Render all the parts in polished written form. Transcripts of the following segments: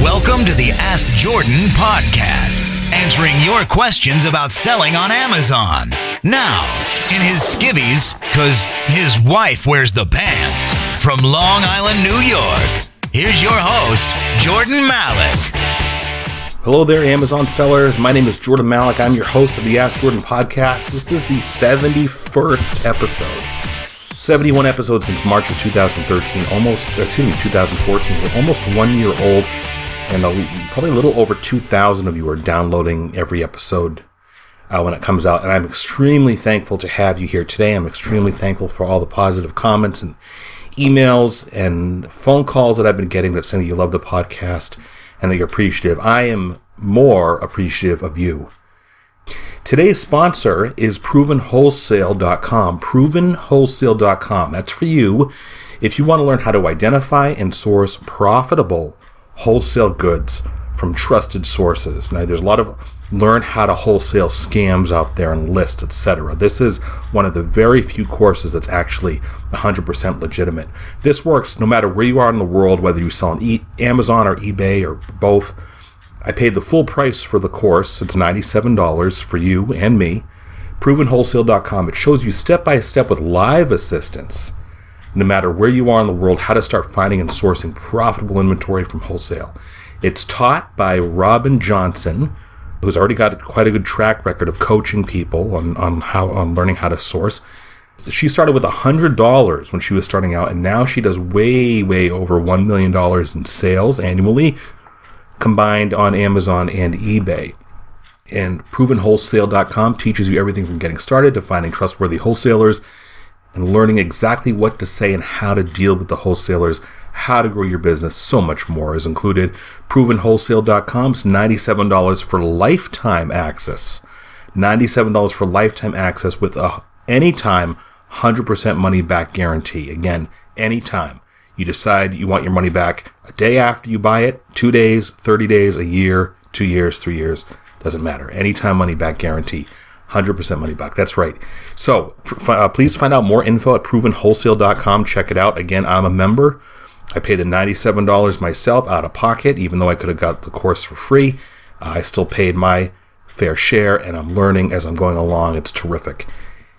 Welcome to the Ask Jordan podcast, answering your questions about selling on Amazon. Now, in his skivvies, because his wife wears the pants, from Long Island, New York, here's your host, Jordan Malik. Hello there, Amazon sellers. My name is Jordan Malik. I'm your host of the Ask Jordan podcast. This is the 71st episode. 71 episodes since March of 2013, 2014. We're almost 1 year old, and probably a little over 2,000 of you are downloading every episode when it comes out. And I'm extremely thankful to have you here today. I'm extremely thankful for all the positive comments and emails and phone calls that I've been getting that saying that you love the podcast and that you're appreciative. I am more appreciative of you. Today's sponsor is provenwholesale.com. Provenwholesale.com. That's for you if you want to learn how to identify and source profitable wholesale goods from trusted sources. Now, there's a lot of learn how to wholesale scams out there and lists, etc. This is one of the very few courses that's actually 100% legitimate. This works no matter where you are in the world, whether you sell on Amazon or eBay or both. I paid the full price for the course. It's $97 for you and me. Provenwholesale.com. It shows you step by step with live assistance, no matter where you are in the world, how to start finding and sourcing profitable inventory from wholesale. It's taught by Robin Johnson, who's already got quite a good track record of coaching people on learning how to source. She started with $100 when she was starting out, and now she does way over $1 million in sales annually, combined on Amazon and eBay. And provenwholesale.com teaches you everything from getting started to finding trustworthy wholesalers and learning exactly what to say and how to deal with the wholesalers, how to grow your business. So much more is included. Provenwholesale.com is $97 for lifetime access. $97 for lifetime access with a anytime 100% money back guarantee. Again, anytime. You decide you want your money back a day after you buy it, 2 days, 30 days, a year, 2 years, 3 years, doesn't matter. Anytime money back guarantee, 100% money back. That's right. So please find out more info at provenwholesale.com. Check it out. Again, I'm a member. I paid the $97 myself out of pocket, even though I could have got the course for free. I still paid my fair share, and I'm learning as I'm going along. It's terrific.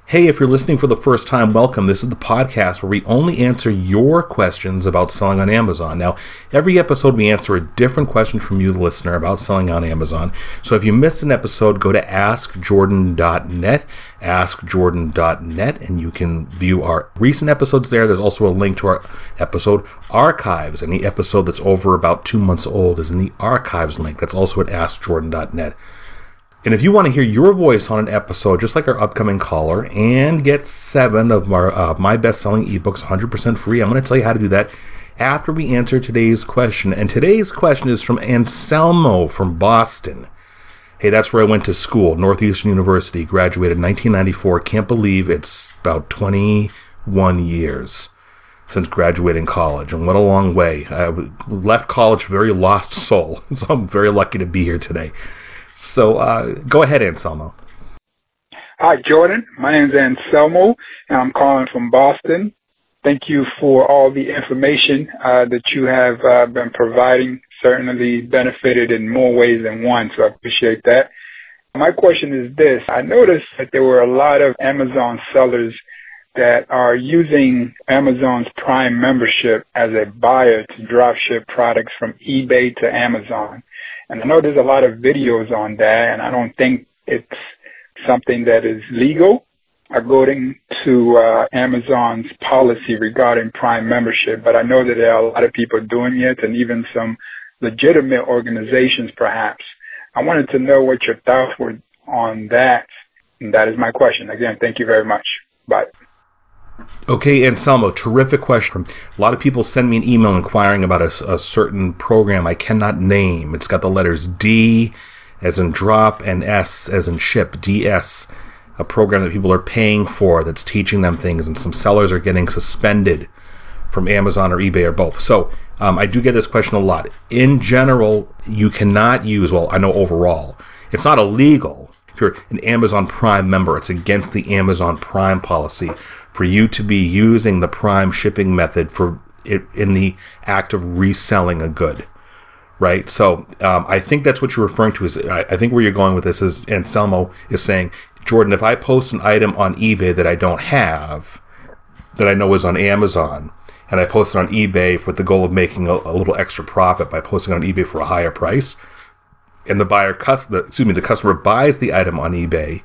Hey, if you're listening for the first time, welcome. This is the podcast where we only answer your questions about selling on Amazon. Now, every episode we answer a different question from you, the listener, about selling on Amazon. So if you missed an episode, go to askjordan.net, askjordan.net, and you can view our recent episodes there. There's also a link to our episode archives, and the episode that's over about 2 months old is in the archives link. That's also at askjordan.net. And if you want to hear your voice on an episode, just like our upcoming caller, and get 7 of my best-selling ebooks 100% free, I'm going to tell you how to do that after we answer today's question. And today's question is from Anselmo from Boston. Hey, that's where I went to school, Northeastern University, graduated in 1994. Can't believe it's about 21 years since graduating college, and what a long way. I left college a very lost soul, so I'm very lucky to be here today. So go ahead, Anselmo. Hi, Jordan. My name is Anselmo, and I'm calling from Boston. Thank you for all the information that you have been providing. Certainly benefited in more ways than one, so I appreciate that. My question is this. I noticed that there were a lot of Amazon sellers that are using Amazon's Prime membership as a buyer to dropship products from eBay to Amazon. And I know there's a lot of videos on that, and I don't think it's something that is legal according to Amazon's policy regarding Prime membership. But I know that there are a lot of people doing it, and even some legitimate organizations, perhaps. I wanted to know what your thoughts were on that, and that is my question. Again, thank you very much. Bye. Okay, Anselmo, terrific question. A lot of people send me an email inquiring about a certain program I cannot name. It's got the letters D as in drop and S as in ship, DS, a program that people are paying for that's teaching them things, and some sellers are getting suspended from Amazon or eBay or both. So I do get this question a lot. In general, you cannot use, well, I know overall, it's not illegal. If you're an Amazon Prime member, it's against the Amazon Prime policy for you to be using the Prime shipping method for it in the act of reselling a good. right? So I think that's what you're referring to. Is I think where you're going with this is, Anselmo is saying, Jordan, if I post an item on eBay that I don't have, that I know is on Amazon, and I post it on eBay with the goal of making a little extra profit by posting it on eBay for a higher price, and the customer buys the item on eBay,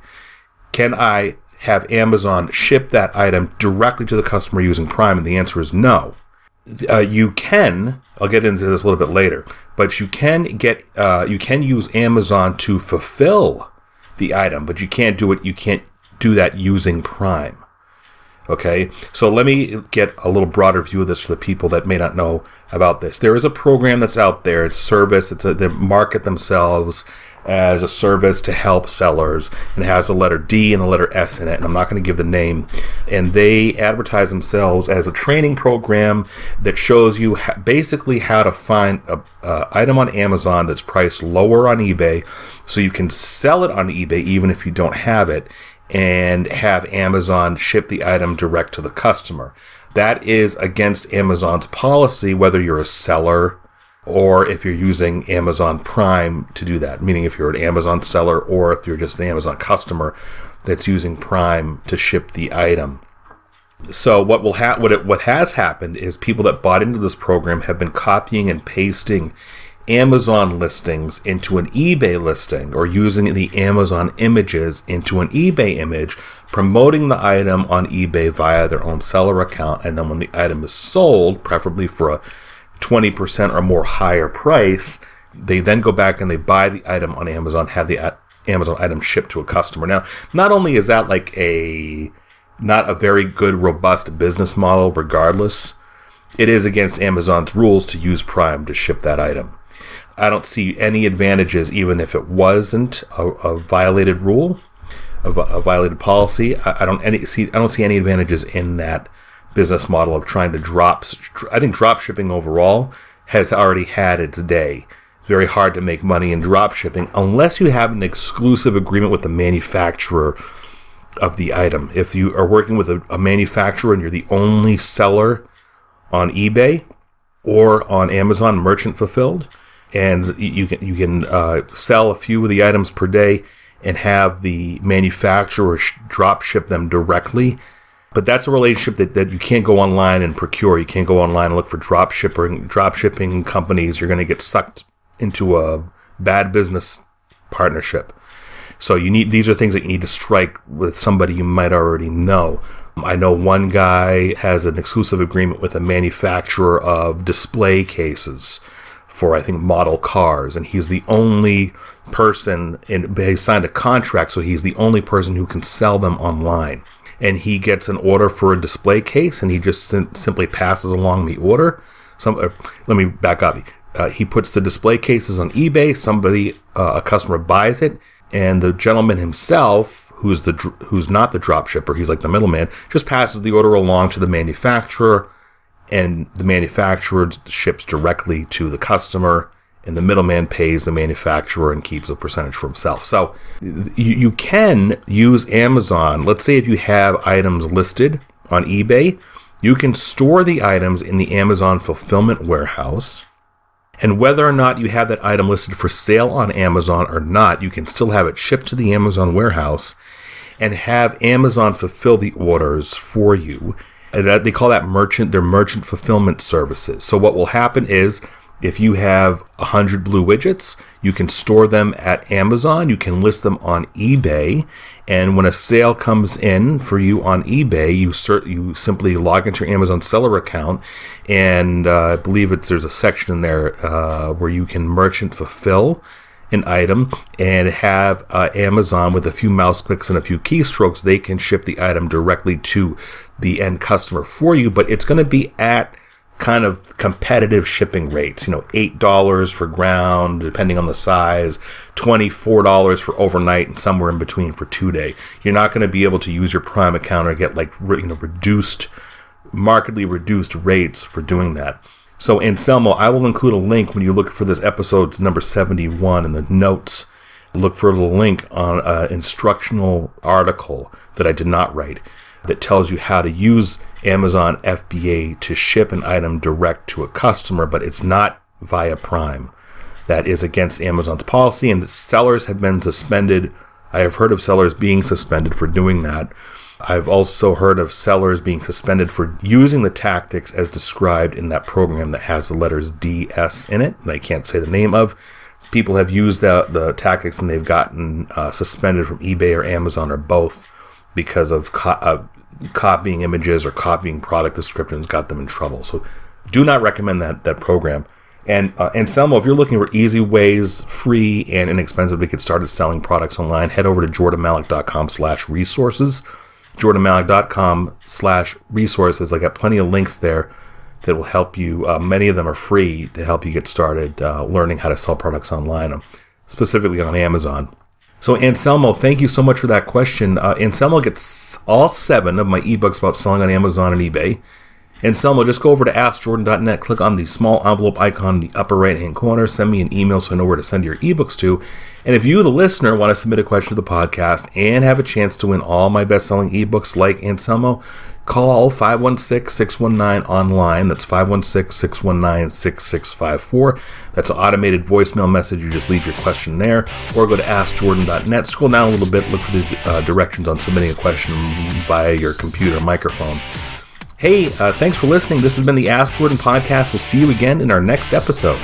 can I have Amazon ship that item directly to the customer using Prime? And the answer is no. You can, I'll get into this a little bit later, but you can use Amazon to fulfill the item, but you can't do that using Prime. Okay, so let me get a little broader view of this for the people that may not know about this. There is a program that's out there. It's service. They market themselves as a service to help sellers, and it has the letter D and the letter S in it, and I'm not going to give the name. And they advertise themselves as a training program that shows you basically how to find a item on Amazon that's priced lower on eBay, so you can sell it on eBay even if you don't have it, and have Amazon ship the item direct to the customer. That is against Amazon's policy, whether you're a seller or if you're using Amazon Prime to do that, meaning if you're an Amazon seller or if you're just an Amazon customer that's using Prime to ship the item. So what has happened is people that bought into this program have been copying and pasting Amazon listings into an eBay listing, or using the Amazon images into an eBay image, promoting the item on eBay via their own seller account, and then when the item is sold, preferably for a 20% or more higher price, they then go back and they buy the item on Amazon, have the Amazon item shipped to a customer. Now, not only is that not a very good, robust business model regardless, it is against Amazon's rules to use Prime to ship that item. I don't see any advantages, even if it wasn't a violated rule, a violated policy. I don't see any advantages in that business model of trying to I think drop shipping overall has already had its day. Very hard to make money in drop shipping unless you have an exclusive agreement with the manufacturer of the item. If you are working with a manufacturer and you're the only seller on eBay or on Amazon merchant fulfilled, and you can sell a few of the items per day and have the manufacturer drop ship them directly. But that's a relationship that you can't go online and procure. You can't go online and look for drop shipping companies. You're going to get sucked into a bad business partnership. So these are things that you need to strike with somebody you might already know. I know one guy has an exclusive agreement with a manufacturer of display cases for, I think, model cars, and he's the only person, and he signed a contract, so he's the only person who can sell them online. And he gets an order for a display case, and he just simply passes along the order. Let me back up. He puts the display cases on eBay. A customer buys it, and the gentleman himself, who's not the drop shipper, he's like the middleman, just passes the order along to the manufacturer, and the manufacturer ships directly to the customer, and the middleman pays the manufacturer and keeps a percentage for himself. So you can use Amazon. Let's say if you have items listed on eBay, you can store the items in the Amazon fulfillment warehouse, and whether or not you have that item listed for sale on Amazon or not, you can still have it shipped to the Amazon warehouse and have Amazon fulfill the orders for you. And they call that their merchant fulfillment services. So what will happen is, if you have 100 blue widgets, you can store them at Amazon. You can list them on eBay. And when a sale comes in for you on eBay, you simply log into your Amazon seller account. And I believe there's a section in there where you can merchant fulfill an item and have Amazon, with a few mouse clicks and a few keystrokes, they can ship the item directly to the end customer for you. But it's going to be at kind of competitive shipping rates, $8 for ground, depending on the size, $24 for overnight, and somewhere in between for 2-day. You're not going to be able to use your Prime account or get markedly reduced rates for doing that. So Anselmo, I will include a link when you look for this episode's number 71 in the notes. Look for a link on an instructional article that I did not write that tells you how to use Amazon FBA to ship an item direct to a customer, but it's not via Prime. That is against Amazon's policy, and sellers have been suspended. I have heard of sellers being suspended for doing that. I've also heard of sellers being suspended for using the tactics as described in that program that has the letters DS in it, and I can't say the name of. People have used the tactics and they've gotten suspended from eBay or Amazon or both because of copying images or copying product descriptions got them in trouble. So do not recommend that program. And Anselmo, if you're looking for easy ways, free and inexpensive to get started selling products online, head over to jordanmalik.com/resources. jordanmalik.com/resources. I got plenty of links there that will help you. Many of them are free to help you get started learning how to sell products online, specifically on Amazon. So Anselmo, thank you so much for that question. Anselmo gets all 7 of my ebooks about selling on Amazon and eBay. Anselmo, just go over to AskJordan.net, click on the small envelope icon in the upper right-hand corner, send me an email so I know where to send your ebooks to. And if you, the listener, want to submit a question to the podcast and have a chance to win all my best-selling ebooks like Anselmo, call 516-619-ONLINE. That's 516-619-6654. That's an automated voicemail message. You just leave your question there. Or go to AskJordan.net. Scroll down a little bit. Look for the directions on submitting a question via your computer microphone. Hey, thanks for listening. This has been the Ask Jordan podcast. We'll see you again in our next episode.